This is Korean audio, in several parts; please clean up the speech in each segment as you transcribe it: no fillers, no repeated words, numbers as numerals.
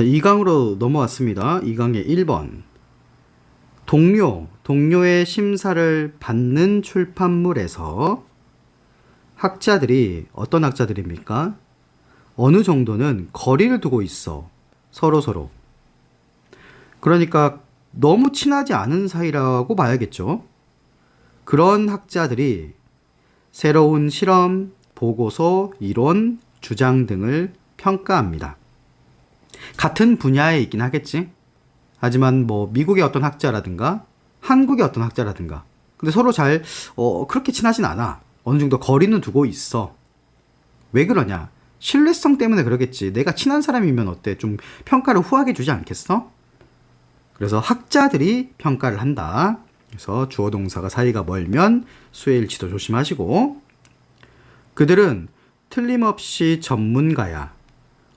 자, 2강으로 넘어왔습니다. 2강의 1번. 동료의 심사를 받는 출판물에서 학자들이, 어떤 학자들입니까? 어느 정도는 거리를 두고 있어. 서로서로. 그러니까 너무 친하지 않은 사이라고 봐야겠죠. 그런 학자들이 새로운 실험, 보고서, 이론, 주장 등을 평가합니다. 같은 분야에 있긴 하겠지. 하지만 뭐 미국의 어떤 학자라든가 한국의 어떤 학자라든가 근데 서로 잘 그렇게 친하진 않아. 어느 정도 거리는 두고 있어. 왜 그러냐? 신뢰성 때문에 그러겠지. 내가 친한 사람이면 어때? 좀 평가를 후하게 주지 않겠어? 그래서 학자들이 평가를 한다. 그래서 주어 동사가 사이가 멀면 수일치도 조심하시고, 그들은 틀림없이 전문가야.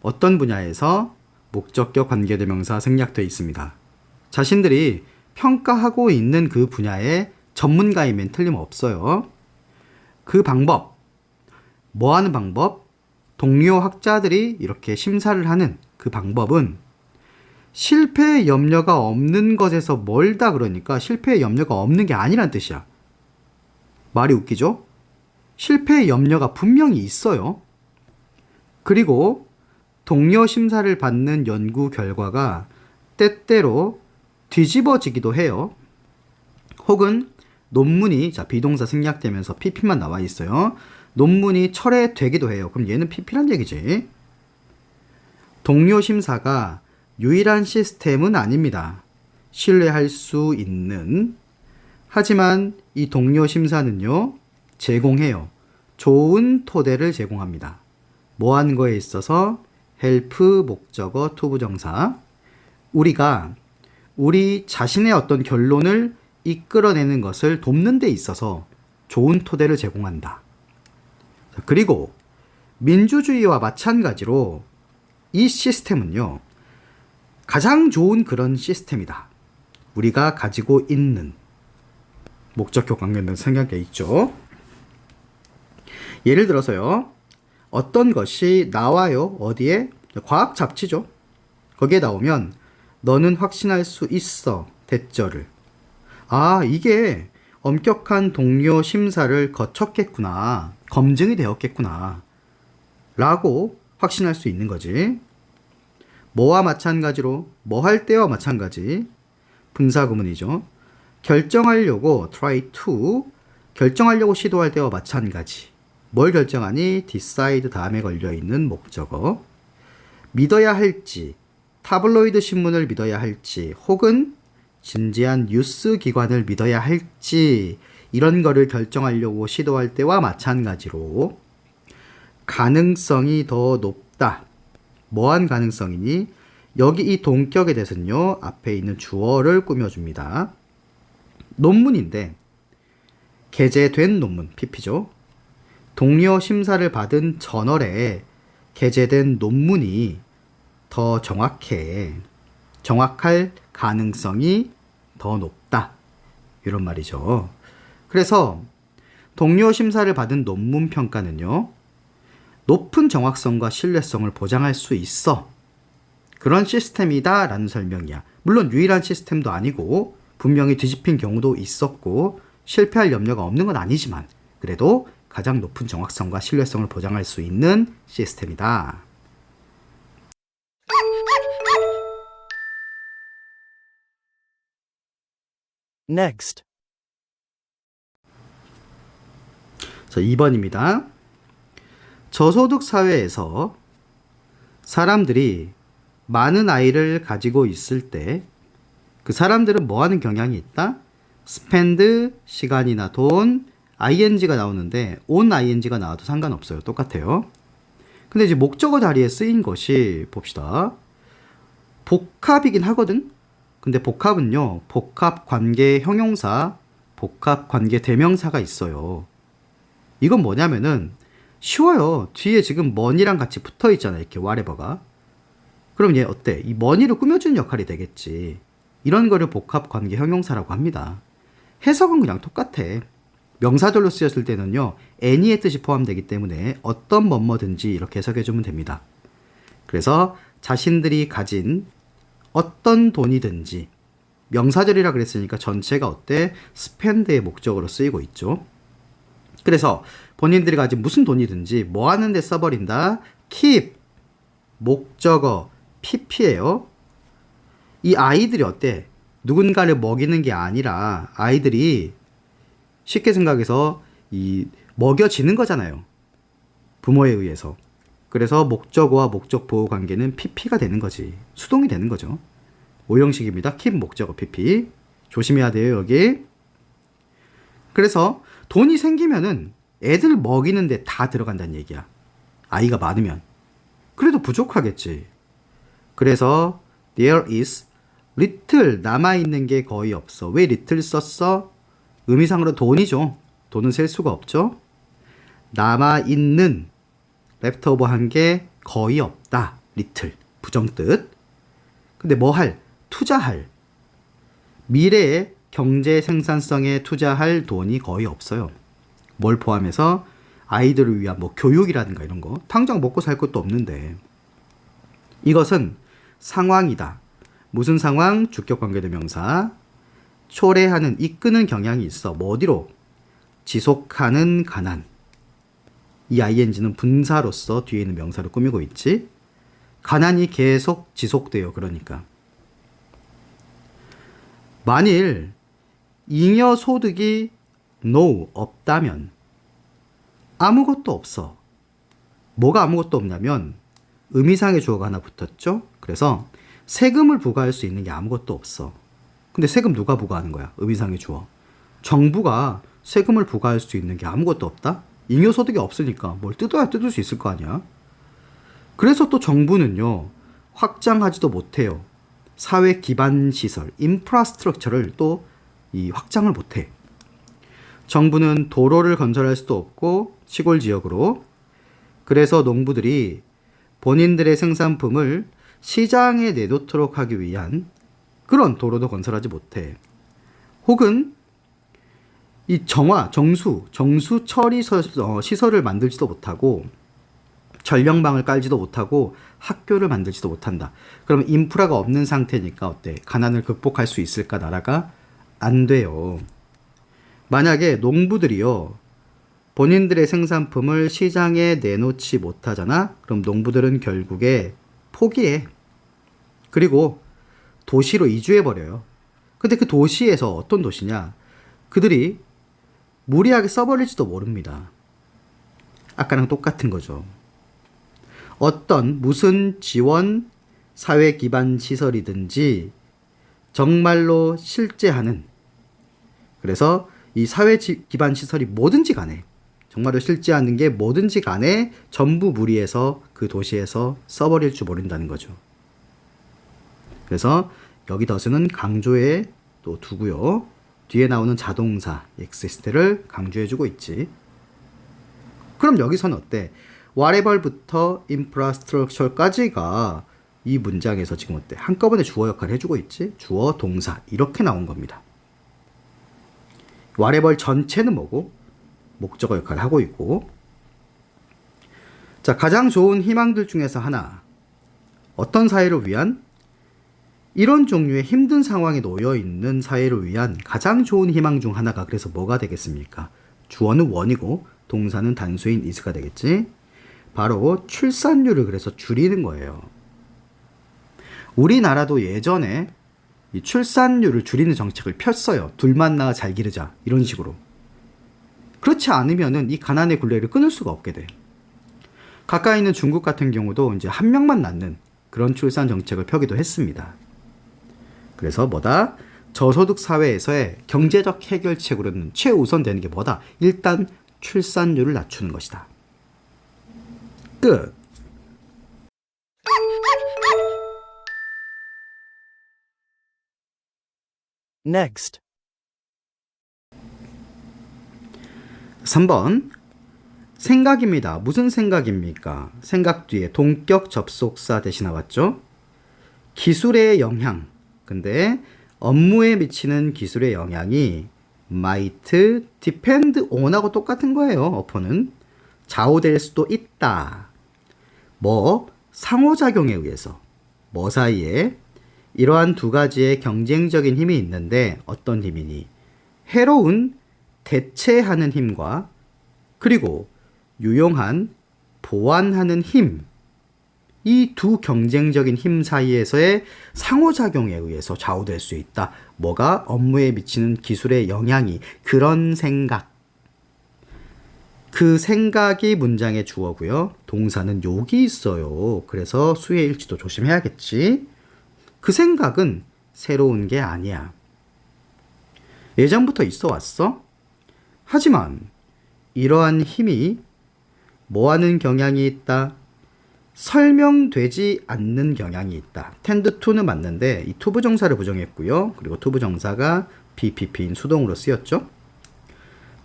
어떤 분야에서 목적격 관계대명사 생략되어 있습니다. 자신들이 평가하고 있는 그 분야의 전문가이면 틀림없어요. 그 방법, 뭐 하는 방법? 동료 학자들이 이렇게 심사를 하는 그 방법은 실패의 염려가 없는 것에서 멀다. 그러니까 실패의 염려가 없는 게 아니란 뜻이야. 말이 웃기죠? 실패의 염려가 분명히 있어요. 그리고 동료 심사를 받는 연구 결과가 때때로 뒤집어지기도 해요. 혹은 논문이, 자, 비동사 생략되면서 pp만 나와 있어요. 논문이 철회되기도 해요. 그럼 얘는 pp란 얘기지. 동료 심사가 유일한 시스템은 아닙니다. 신뢰할 수 있는. 하지만 이 동료 심사는요, 제공해요. 좋은 토대를 제공합니다. 뭐 하는 거에 있어서 help 목적어 to 부정사. 우리가 우리 자신의 어떤 결론을 이끌어내는 것을 돕는 데 있어서 좋은 토대를 제공한다. 그리고 민주주의와 마찬가지로 이 시스템은요, 가장 좋은 그런 시스템이다. 우리가 가지고 있는. 목적격 관계는 생략돼 있죠. 예를 들어서요, 어떤 것이 나와요. 어디에? 과학 잡지죠. 거기에 나오면 너는 확신할 수 있어. 대절을. 아, 이게 엄격한 동료 심사를 거쳤겠구나. 검증이 되었겠구나. 라고 확신할 수 있는 거지. 뭐와 마찬가지로, 뭐 할 때와 마찬가지. 분사구문이죠. 결정하려고, try to, 결정하려고 시도할 때와 마찬가지. 뭘 결정하니? decide 다음에 걸려있는 목적어. 믿어야 할지, 타블로이드 신문을 믿어야 할지, 혹은 진지한 뉴스 기관을 믿어야 할지, 이런 거를 결정하려고 시도할 때와 마찬가지로 가능성이 더 높다. 뭐한 가능성이니? 여기 이 동격에 대해서는요, 앞에 있는 주어를 꾸며줍니다. 논문인데 게재된 논문, pp죠. 동료 심사를 받은 저널에 게재된 논문이 더 정확할 가능성이 더 높다. 이런 말이죠. 그래서 동료 심사를 받은 논문 평가는요, 높은 정확성과 신뢰성을 보장할 수 있어. 그런 시스템이다 라는 설명이야. 물론 유일한 시스템도 아니고 분명히 뒤집힌 경우도 있었고 실패할 염려가 없는 건 아니지만 그래도 가장 높은 정확성과 신뢰성을 보장할 수 있는 시스템이다. Next. 자, 2번입니다. 저소득 사회에서 사람들이 많은 아이를 가지고 있을 때 그 사람들은 뭐 하는 경향이 있다? spend, 시간이나 돈, ing가 나오는데 on ing가 나와도 상관없어요. 똑같아요. 근데 이제 목적어 자리에 쓰인 것이, 봅시다, 복합이긴 하거든? 근데 복합은요, 복합 관계 형용사, 복합 관계 대명사가 있어요. 이건 뭐냐면은 쉬워요. 뒤에 지금 money랑 같이 붙어 있잖아요. 이렇게 whatever가. 그럼 얘 어때? 이 money를 꾸며주는 역할이 되겠지. 이런 거를 복합 관계 형용사라고 합니다. 해석은 그냥 똑같아. 명사절로 쓰였을 때는요, any의 뜻이 포함되기 때문에 어떤 뭐뭐든지 이렇게 해석해주면 됩니다. 그래서 자신들이 가진 어떤 돈이든지 명사절이라 그랬으니까 전체가 어때? spend의 목적으로 쓰이고 있죠. 그래서 본인들이 가진 무슨 돈이든지 뭐 하는데 써버린다? keep 목적어 pp예요. 이 아이들이 어때? 누군가를 먹이는 게 아니라 아이들이 쉽게 생각해서 이 먹여지는 거잖아요. 부모에 의해서. 그래서 목적어와 목적 보호 관계는 pp가 되는 거지. 수동이 되는 거죠. 오형식입니다. keep 목적어 pp. 조심해야 돼요, 여기. 그래서 돈이 생기면은 애들 먹이는데 다 들어간다는 얘기야. 아이가 많으면. 그래도 부족하겠지. 그래서 there is little 남아있는 게 거의 없어. 왜 little 썼어? 의미상으로 돈이죠. 돈은 셀 수가 없죠. 남아있는 leftover 한 게 거의 없다. little 부정뜻. 근데 뭐 할? 투자할. 미래의 경제 생산성에 투자할 돈이 거의 없어요. 뭘 포함해서? 아이들을 위한 뭐 교육이라든가 이런 거. 당장 먹고 살 것도 없는데. 이것은 상황이다. 무슨 상황? 주격 관계대명사. 초래하는, 이끄는 경향이 있어. 뭐 어디로? 지속하는 가난. 이 ing는 분사로서 뒤에 있는 명사를 꾸미고 있지. 가난이 계속 지속돼요. 그러니까. 만일 잉여 소득이 no, 없다면 아무것도 없어. 뭐가 아무것도 없냐면 의미상의 주어가 하나 붙었죠. 그래서 세금을 부과할 수 있는 게 아무것도 없어. 근데 세금 누가 부과하는 거야? 의미상의 주어. 정부가 세금을 부과할 수 있는 게 아무것도 없다? 잉여소득이 없으니까 뭘 뜯어야 뜯을 수 있을 거 아니야? 그래서 또 정부는요, 확장하지도 못해요. 사회 기반 시설, 인프라스트럭처를 또 이 확장을 못해. 정부는 도로를 건설할 수도 없고 시골 지역으로. 그래서 농부들이 본인들의 생산품을 시장에 내놓도록 하기 위한 그런 도로도 건설하지 못해. 혹은 이 정수 처리 시설을 만들지도 못하고 전력망을 깔지도 못하고 학교를 만들지도 못한다. 그럼 인프라가 없는 상태니까 어때? 가난을 극복할 수 있을까? 나라가? 안 돼요. 만약에 농부들이요, 본인들의 생산품을 시장에 내놓지 못하잖아? 그럼 농부들은 결국에 포기해. 그리고 도시로 이주해버려요. 근데 그 도시에서 어떤 도시냐? 그들이 무리하게 써버릴지도 모릅니다. 아까랑 똑같은 거죠. 어떤 무슨 지원 사회 기반 시설이든지 정말로 실제 하는, 그래서 이 사회 기반 시설이 뭐든지 간에 정말로 실제하는 게 뭐든지 간에 전부 무리해서 그 도시에서 써버릴 줄 모른다는 거죠. 그래서 여기 더스는 강조해 또 두고요. 뒤에 나오는 자동사 exist를 강조해주고 있지. 그럼 여기서는 어때? whatever부터 infrastructure까지가 이 문장에서 지금 어때? 한꺼번에 주어 역할을 해주고 있지? 주어, 동사 이렇게 나온 겁니다. whatever 전체는 뭐고? 목적어 역할을 하고 있고. 자, 가장 좋은 희망들 중에서 하나. 어떤 사회를 위한? 이런 종류의 힘든 상황에 놓여 있는 사회를 위한 가장 좋은 희망 중 하나가 그래서 뭐가 되겠습니까? 주어는 원이고 동사는 단수인 is가 되겠지. 바로 출산율을 그래서 줄이는 거예요. 우리나라도 예전에 이 출산율을 줄이는 정책을 폈어요. 둘만 낳아 잘 기르자 이런 식으로. 그렇지 않으면은 이 가난의 굴레를 끊을 수가 없게 돼. 가까이 있는 중국 같은 경우도 이제 한 명만 낳는 그런 출산 정책을 펴기도 했습니다. 그래서 뭐다? 저소득 사회에서의 경제적 해결책으로는 최우선 되는 게 뭐다? 일단 출산율을 낮추는 것이다. 끝. Next. 3번. 생각입니다. 무슨 생각입니까? 생각 뒤에 동격 접속사 대신 나왔죠? 기술의 영향. 근데 업무에 미치는 기술의 영향이 might depend on하고 똑같은 거예요. 어퍼는 좌우될 수도 있다. 뭐 상호작용에 의해서 뭐 사이에 이러한 두 가지의 경쟁적인 힘이 있는데 어떤 힘이니? 해로운 대체하는 힘과 그리고 유용한 보완하는 힘. 이 두 경쟁적인 힘 사이에서의 상호작용에 의해서 좌우될 수 있다. 뭐가? 업무에 미치는 기술의 영향이. 그런 생각. 그 생각이 문장의 주어고요. 동사는 욕이 있어요. 그래서 수의 일치도 조심해야겠지. 그 생각은 새로운 게 아니야. 예전부터 있어 왔어? 하지만 이러한 힘이 뭐하는 경향이 있다? 설명되지 않는 경향이 있다. tend to는 맞는데 이 to 부정사를 부정했고요. 그리고 to 부정사가 BPP인 수동으로 쓰였죠.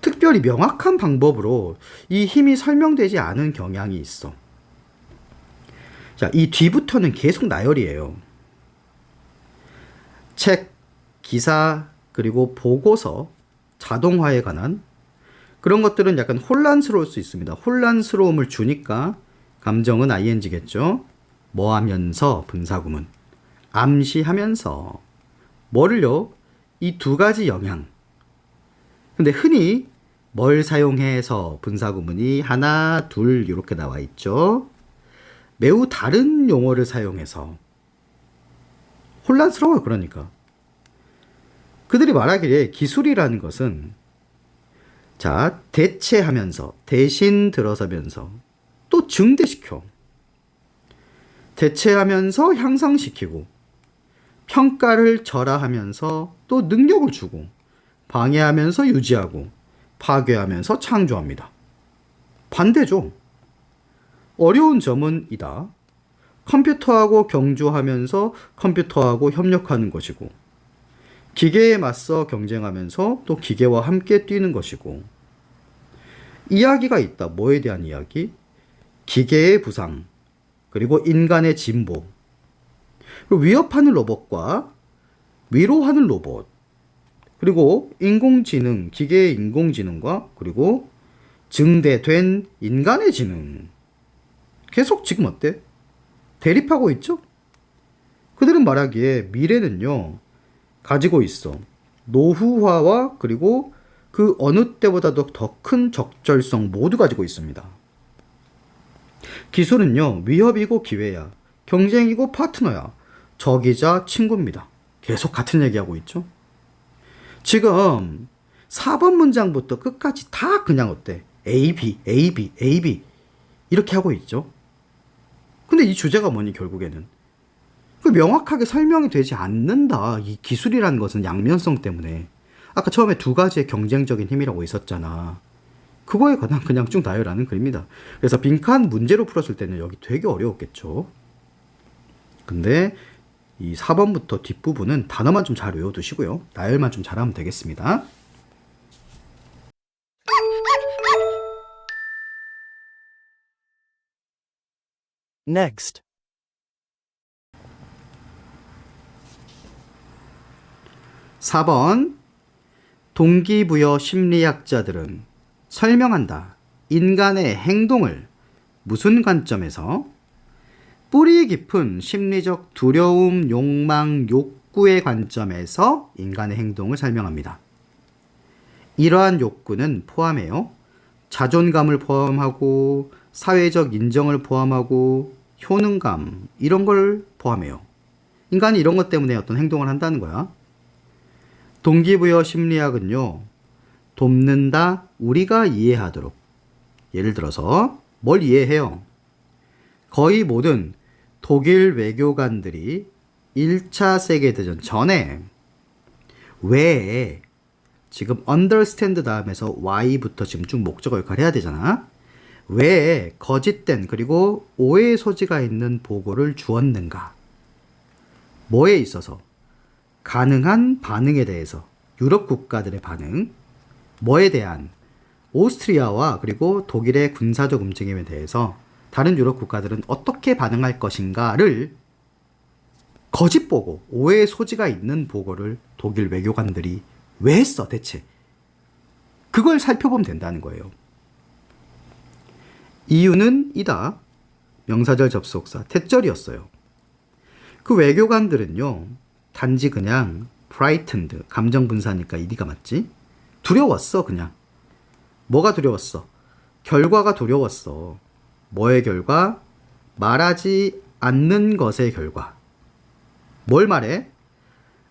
특별히 명확한 방법으로 이 힘이 설명되지 않은 경향이 있어. 자, 이 뒤부터는 계속 나열이에요. 책, 기사, 그리고 보고서, 자동화에 관한 그런 것들은 약간 혼란스러울 수 있습니다. 혼란스러움을 주니까 감정은 ing겠죠. 뭐 하면서 분사구문. 암시하면서. 뭐를요? 이 두 가지 영향. 근데 흔히 뭘 사용해서 분사구문이 하나, 둘 이렇게 나와 있죠. 매우 다른 용어를 사용해서. 혼란스러워요. 그러니까. 그들이 말하기에 기술이라는 것은 자, 대체하면서, 대신 들어서면서, 또 증대시켜. 대체하면서 향상시키고, 평가를 절하하면서 또 능력을 주고, 방해하면서 유지하고, 파괴하면서 창조합니다. 반대죠. 어려운 점은 이다. 컴퓨터하고 경주하면서 컴퓨터하고 협력하는 것이고, 기계에 맞서 경쟁하면서 또 기계와 함께 뛰는 것이고, 이야기가 있다. 뭐에 대한 이야기? 기계의 부상, 그리고 인간의 진보, 그리고 위협하는 로봇과 위로하는 로봇, 그리고 인공지능, 기계의 인공지능과 그리고 증대된 인간의 지능. 계속 지금 어때? 대립하고 있죠? 그들은 말하기에 미래는요, 가지고 있어. 노후화와 그리고 그 어느 때보다도 더 큰 적절성 모두 가지고 있습니다. 기술은요, 위협이고 기회야. 경쟁이고 파트너야. 적이자 친구입니다. 계속 같은 얘기하고 있죠? 지금 4번 문장부터 끝까지 다 그냥 어때? A, B, A, B, A, B. 이렇게 하고 있죠? 근데 이 주제가 뭐니, 결국에는? 그 명확하게 설명이 되지 않는다. 이 기술이라는 것은 양면성 때문에. 아까 처음에 두 가지의 경쟁적인 힘이라고 있었잖아. 그거에 관한 그냥 쭉 나열하는 글입니다. 그래서 빈칸 문제로 풀었을 때는 여기 되게 어려웠겠죠. 근데 이 4번부터 뒷부분은 단어만 좀 잘 외워두시고요. 나열만 좀 잘하면 되겠습니다. Next. 4번 동기부여 심리학자들은 설명한다. 인간의 행동을 무슨 관점에서? 뿌리 깊은 심리적 두려움, 욕망, 욕구의 관점에서 인간의 행동을 설명합니다. 이러한 욕구는 포함해요. 자존감을 포함하고 사회적 인정을 포함하고 효능감 이런 걸 포함해요. 인간이 이런 것 때문에 어떤 행동을 한다는 거야. 동기부여 심리학은요, 돕는다, 우리가 이해하도록. 예를 들어서 뭘 이해해요? 거의 모든 독일 외교관들이 1차 세계대전 전에 왜 지금 understand 다음에서 why부터 지금 쭉 목적어 역할을 해야 되잖아. 왜 거짓된 그리고 오해의 소지가 있는 보고를 주었는가? 뭐에 있어서? 가능한 반응에 대해서, 유럽 국가들의 반응, 뭐에 대한? 오스트리아와 그리고 독일의 군사적 움직임에 대해서 다른 유럽 국가들은 어떻게 반응할 것인가를 거짓 보고, 오해의 소지가 있는 보고를 독일 외교관들이 왜 했어 대체? 그걸 살펴보면 된다는 거예요. 이유는 이다. 명사절 접속사 태절이었어요. 그 외교관들은요, 단지 그냥 frightened, 감정 분사니까 이리가 맞지? 두려웠어, 그냥. 뭐가 두려웠어? 결과가 두려웠어. 뭐의 결과? 말하지 않는 것의 결과. 뭘 말해?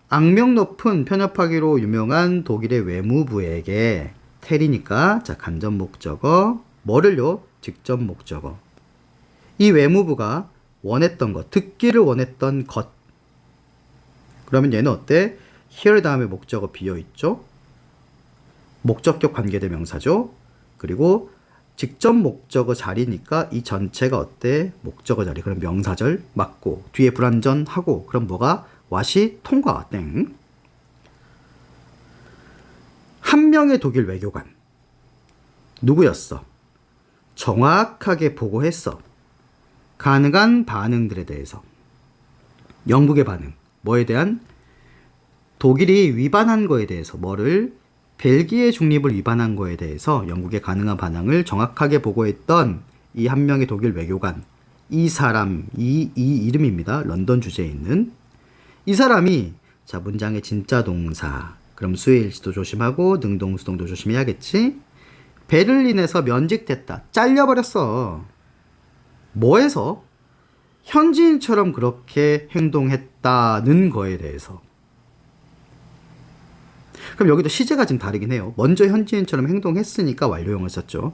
악명 높은 편협하기로 유명한 독일의 외무부에게 텔이니까 자 간접 목적어 뭐를요? 직접 목적어. 이 외무부가 원했던 것, 듣기를 원했던 것. 그러면 얘는 어때? here 다음에 목적어 비어있죠? 목적격 관계대명사죠? 그리고 직접 목적어 자리니까 이 전체가 어때? 목적어 자리. 그럼 명사절 맞고 뒤에 불완전하고 그럼 뭐가? 와시 통과 땡. 한 명의 독일 외교관. 누구였어? 정확하게 보고했어. 가능한 반응들에 대해서. 영국의 반응. 뭐에 대한? 독일이 위반한 거에 대해서. 뭐를? 벨기에 중립을 위반한 거에 대해서 영국의 가능한 반응을 정확하게 보고했던 이 한 명의 독일 외교관. 이 사람, 이 이름입니다. 런던 주재에 있는. 이 사람이 자 문장의 진짜 동사. 그럼 수일시도 조심하고 능동수동도 조심해야겠지. 베를린에서 면직됐다. 잘려버렸어. 뭐해서? 현지인처럼 그렇게 행동했다는 거에 대해서. 그럼 여기도 시제가 좀 다르긴 해요. 먼저 현지인처럼 행동했으니까 완료형을 썼죠.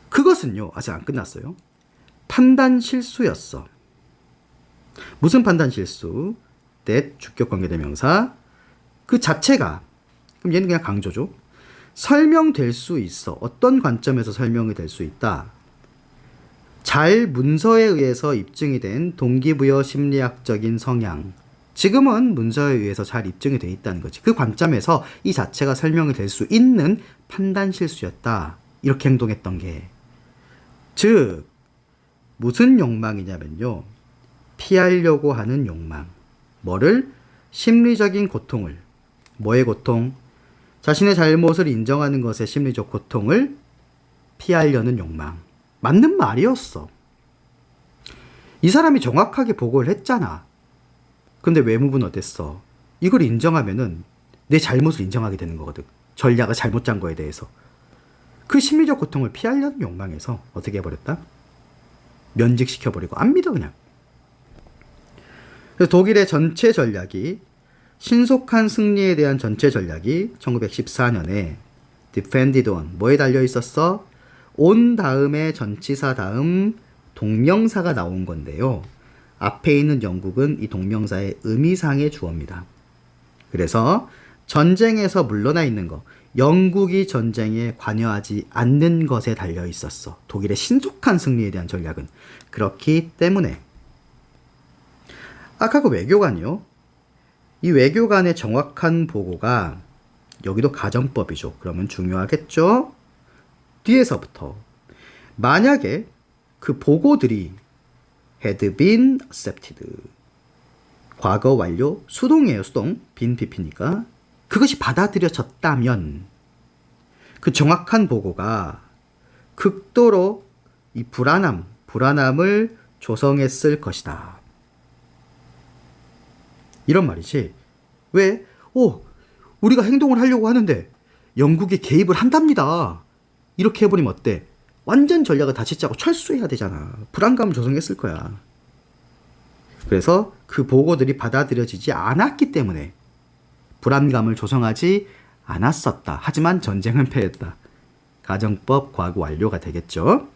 그것은요. 아직 안 끝났어요. 판단 실수였어. 무슨 판단 실수? that 주격관계대명사. 그 자체가 그럼 얘는 그냥 강조죠. 설명될 수 있어. 어떤 관점에서 설명이 될 수 있다. 잘 문서에 의해서 입증이 된 동기부여 심리학적인 성향. 지금은 문서에 의해서 잘 입증이 돼 있다는 거지. 그 관점에서 이 자체가 설명이 될 수 있는 판단 실수였다. 이렇게 행동했던 게. 즉 무슨 욕망이냐면요. 피하려고 하는 욕망. 뭐를? 심리적인 고통을. 뭐의 고통? 자신의 잘못을 인정하는 것의 심리적 고통을 피하려는 욕망. 맞는 말이었어. 이 사람이 정확하게 보고를 했잖아. 근데 외무부는 어땠어? 이걸 인정하면은 내 잘못을 인정하게 되는 거거든. 전략을 잘못 짠 거에 대해서. 그 심리적 고통을 피하려는 욕망에서 어떻게 해버렸다? 면직시켜버리고 안 믿어 그냥. 그래서 독일의 전체 전략이 신속한 승리에 대한 전체 전략이 1914년에 defended on 뭐에 달려 있었어? on 다음에 전치사 다음 동명사가 나온 건데요. 앞에 있는 영국은 이 동명사의 의미상의 주어입니다. 그래서 전쟁에서 물러나 있는 거, 영국이 전쟁에 관여하지 않는 것에 달려 있었어. 독일의 신속한 승리에 대한 전략은. 그렇기 때문에 아까 그 외교관이요. 이 외교관의 정확한 보고가 여기도 가정법이죠. 그러면 중요하겠죠? 뒤에서부터 만약에 그 보고들이 had been accepted 과거 완료 수동이에요. 수동. 빈 PP니까 그것이 받아들여졌다면 그 정확한 보고가 극도로 이 불안함을 조성했을 것이다. 이런 말이지. 왜? 우리가 행동을 하려고 하는데 영국이 개입을 한답니다. 이렇게 해버리면 어때? 완전 전략을 다시 짜고 철수해야 되잖아. 불안감을 조성했을 거야. 그래서 그 보고들이 받아들여지지 않았기 때문에 불안감을 조성하지 않았었다. 하지만 전쟁은 패했다. 가정법 과거 완료가 되겠죠.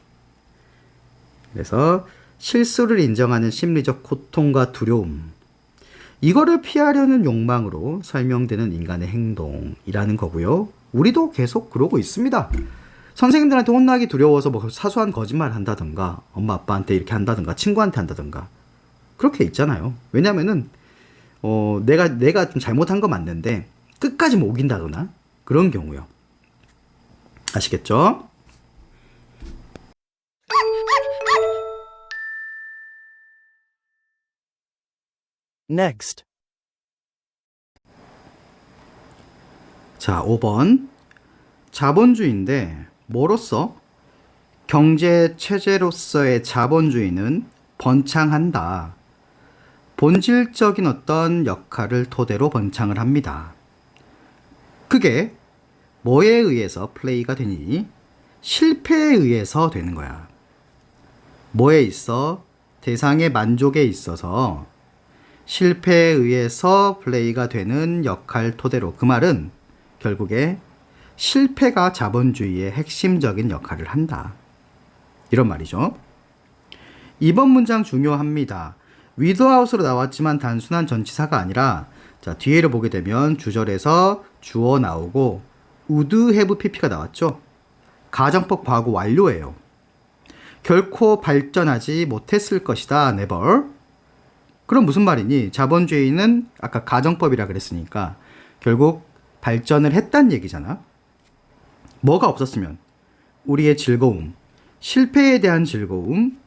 그래서 실수를 인정하는 심리적 고통과 두려움. 이거를 피하려는 욕망으로 설명되는 인간의 행동이라는 거고요. 우리도 계속 그러고 있습니다. 선생님들한테 혼나기 두려워서 뭐 사소한 거짓말 한다든가 엄마 아빠한테 이렇게 한다든가 친구한테 한다든가 그렇게 있잖아요. 왜냐면은 내가 좀 잘못한 거 맞는데 끝까지 못 이긴다거나 그런 경우요. 아시겠죠? Next. 자, 5번. 자본주의인데 뭐로서? 경제 체제로서의 자본주의는 번창한다. 본질적인 어떤 역할을 토대로 번창을 합니다. 그게 뭐에 의해서 플레이가 되니? 실패에 의해서 되는 거야. 뭐에 있어? 대상의 만족에 있어서 실패에 의해서 플레이가 되는 역할 토대로. 그 말은 결국에 실패가 자본주의의 핵심적인 역할을 한다. 이런 말이죠. 이번 문장 중요합니다. 위드아웃으로 나왔지만 단순한 전치사가 아니라 자, 뒤에를 보게 되면 주절에서 주어 나오고 would have pp가 나왔죠. 가정법 과거 완료예요. 결코 발전하지 못했을 것이다. never. 그럼 무슨 말이니? 자본주의는 아까 가정법이라 그랬으니까 결국 발전을 했단 얘기잖아. 뭐가 없었으면? 우리의 즐거움, 실패에 대한 즐거움,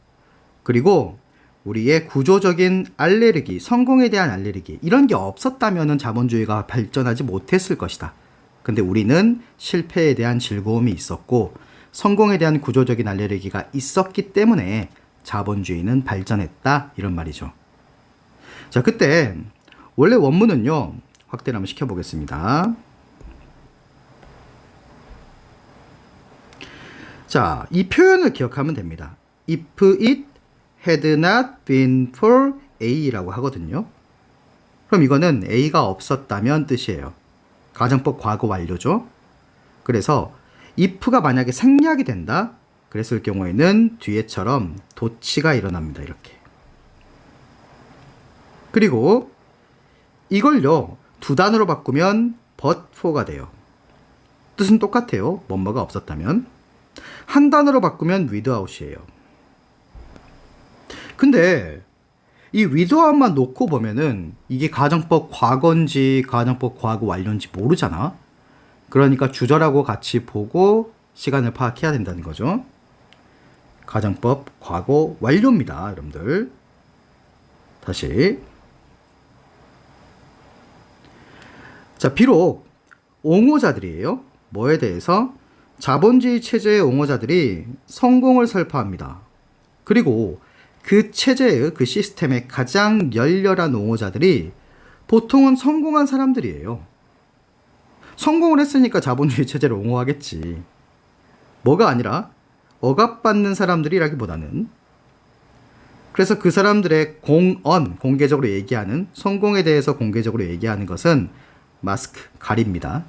그리고 우리의 구조적인 알레르기, 성공에 대한 알레르기, 이런 게 없었다면 자본주의가 발전하지 못했을 것이다. 근데 우리는 실패에 대한 즐거움이 있었고 성공에 대한 구조적인 알레르기가 있었기 때문에 자본주의는 발전했다. 이런 말이죠. 자, 그때 원래 원문은요. 확대를 한번 시켜보겠습니다. 자, 이 표현을 기억하면 됩니다. If it had not been for A라고 하거든요. 그럼 이거는 A가 없었다면 뜻이에요. 가정법 과거 완료죠. 그래서 if가 만약에 생략이 된다. 그랬을 경우에는 뒤에처럼 도치가 일어납니다. 이렇게. 그리고 이걸요. 두 단어로 바꾸면 but for가 돼요. 뜻은 똑같아요. 뭐뭐가 없었다면. 한 단어로 바꾸면 without이에요. 근데 이 without만 놓고 보면은 이게 가정법 과거인지 가정법 과거 완료인지 모르잖아. 그러니까 주절하고 같이 보고 시간을 파악해야 된다는 거죠. 가정법 과거 완료입니다. 여러분들. 다시. 자, 비록 옹호자들이에요. 뭐에 대해서? 자본주의 체제의 옹호자들이 성공을 설파합니다. 그리고 그 체제의, 그 시스템의 가장 열렬한 옹호자들이 보통은 성공한 사람들이에요. 성공을 했으니까 자본주의 체제를 옹호하겠지. 뭐가 아니라 억압받는 사람들이라기보다는. 그래서 그 사람들의 공개적으로 얘기하는, 성공에 대해서 공개적으로 얘기하는 것은 마스크, 가립니다.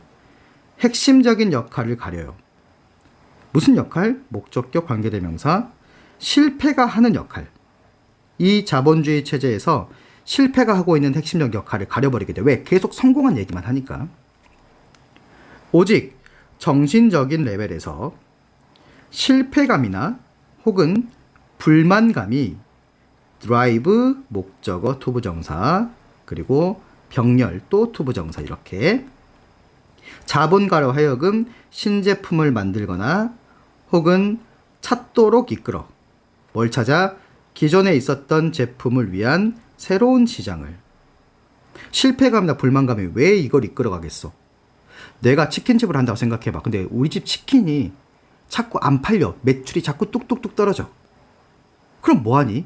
핵심적인 역할을 가려요. 무슨 역할? 목적격 관계대명사. 실패가 하는 역할. 이 자본주의 체제에서 실패가 하고 있는 핵심적 역할을 가려버리게 돼. 왜? 계속 성공한 얘기만 하니까. 오직 정신적인 레벨에서 실패감이나 혹은 불만감이 drive, 목적어, 투부정사, 그리고 병렬, 또 투부정사 이렇게 자본가로 하여금 신제품을 만들거나 혹은 찾도록 이끌어. 뭘 찾아? 기존에 있었던 제품을 위한 새로운 시장을. 실패감이나 불만감이 왜 이걸 이끌어가겠어? 내가 치킨집을 한다고 생각해봐. 근데 우리 집 치킨이 자꾸 안 팔려. 매출이 자꾸 뚝뚝뚝 떨어져. 그럼 뭐하니?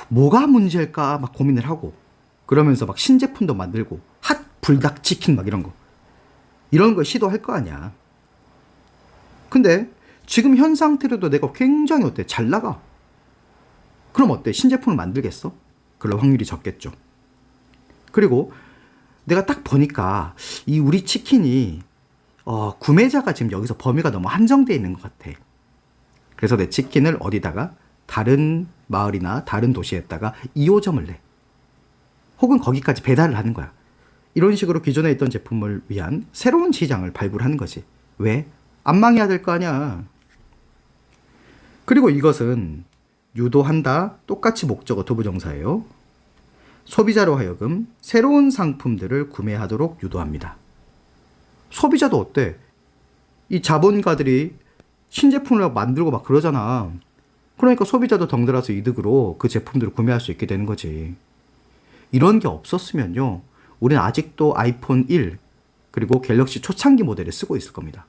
뭐가 문제일까 막 고민을 하고 그러면서 막 신제품도 만들고 핫 불닭치킨 막 이런 거 시도할 거 아니야. 근데 지금 현 상태로도 내가 굉장히 어때? 잘 나가. 그럼 어때? 신제품을 만들겠어? 그럴 확률이 적겠죠. 그리고 내가 딱 보니까 이 우리 치킨이 구매자가 지금 여기서 범위가 너무 한정되어 있는 것 같아. 그래서 내 치킨을 어디다가 다른 마을이나 다른 도시에다가 2호점을 내. 혹은 거기까지 배달을 하는 거야. 이런 식으로 기존에 있던 제품을 위한 새로운 시장을 발굴하는 거지. 왜? 안 망해야 될 거 아니야. 그리고 이것은 유도한다. 똑같이 목적어 투부정사예요. 소비자로 하여금 새로운 상품들을 구매하도록 유도합니다. 소비자도 어때? 이 자본가들이 신제품을 만들고 막 그러잖아. 그러니까 소비자도 덩달아서 이득으로 그 제품들을 구매할 수 있게 되는 거지. 이런 게 없었으면요. 우리는 아직도 아이폰 1 그리고 갤럭시 초창기 모델을 쓰고 있을 겁니다.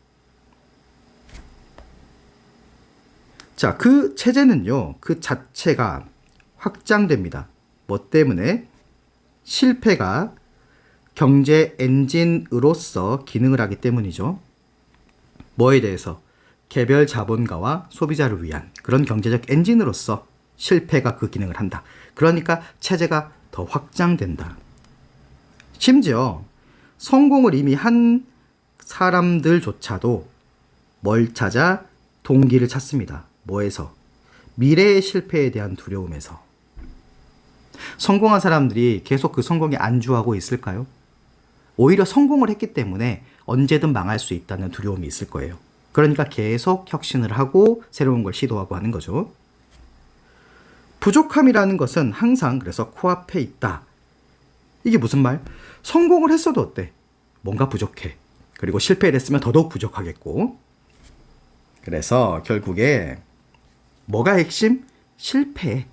자, 그 체제는요. 그 자체가 확장됩니다. 뭐 때문에? 실패가 경제 엔진으로서 기능을 하기 때문이죠. 뭐에 대해서? 개별 자본가와 소비자를 위한 그런 경제적 엔진으로서 실패가 그 기능을 한다. 그러니까 체제가 더 확장된다. 심지어 성공을 이미 한 사람들조차도 뭘 찾아? 동기를 찾습니다. 뭐에서? 미래의 실패에 대한 두려움에서. 성공한 사람들이 계속 그 성공에 안주하고 있을까요? 오히려 성공을 했기 때문에 언제든 망할 수 있다는 두려움이 있을 거예요. 그러니까 계속 혁신을 하고 새로운 걸 시도하고 하는 거죠. 부족함이라는 것은 항상 그래서 코앞에 있다. 이게 무슨 말? 성공을 했어도 어때? 뭔가 부족해. 그리고 실패를 했으면 더더욱 부족하겠고. 그래서 결국에 뭐가 핵심? 실패.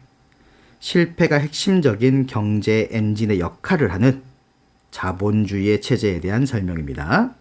실패가 핵심적인 경제 엔진의 역할을 하는 자본주의의 체제에 대한 설명입니다.